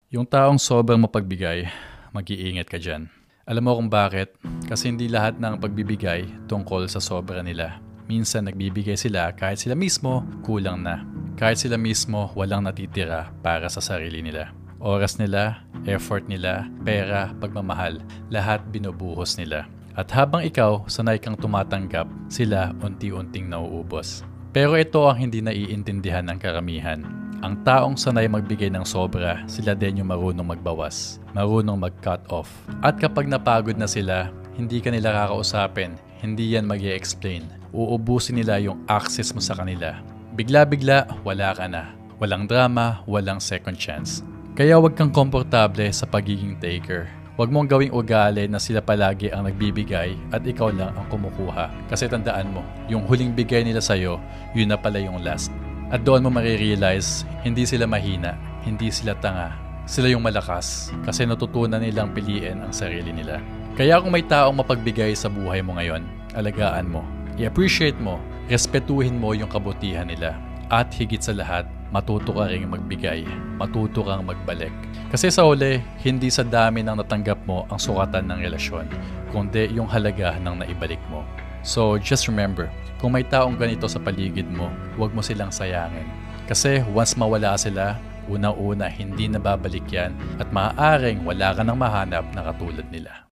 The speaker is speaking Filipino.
Yung taong sobrang mapagbigay, mag-iingat ka dyan. Alam mo kung bakit? Kasi hindi lahat ng pagbibigay tungkol sa sobra nila. Minsan nagbibigay sila kahit sila mismo kulang na. Kahit sila mismo walang natitira para sa sarili nila. Oras nila, effort nila, pera, pagmamahal, lahat binubuhos nila. At habang ikaw sanay kang tumatanggap, sila unti-unting nauubos. Pero ito ang hindi naiintindihan ng karamihan. Ang taong sanay magbigay ng sobra, sila din yung marunong magbawas, marunong mag-cut off. At kapag napagod na sila, hindi ka nila kakausapin, hindi yan mag-i-explain. Uubusin nila yung access mo sa kanila. Bigla-bigla, wala ka na. Walang drama, walang second chance. Kaya huwag kang komportable sa pagiging taker. Huwag mong gawing ugali na sila palagi ang nagbibigay at ikaw lang ang kumukuha. Kasi tandaan mo, yung huling bigay nila sa'yo, yun na pala yung last. At doon mo marirealize, hindi sila mahina, hindi sila tanga. Sila yung malakas kasi natutunan nilang piliin ang sarili nila. Kaya kung may taong mapagbigay sa buhay mo ngayon, alagaan mo, i-appreciate mo, respetuhin mo yung kabutihan nila. At higit sa lahat, matuto ka rin magbigay, matuto kang magbalik. Kasi sa huli, hindi sa dami ng natanggap mo ang sukatan ng relasyon, kundi yung halaga ng naibalik mo. So just remember, kung may taong ganito sa paligid mo, huwag mo silang sayangin. Kasi once mawala sila, unang-una hindi na babalik yan at maaaring wala ka nang mahanap na katulad nila.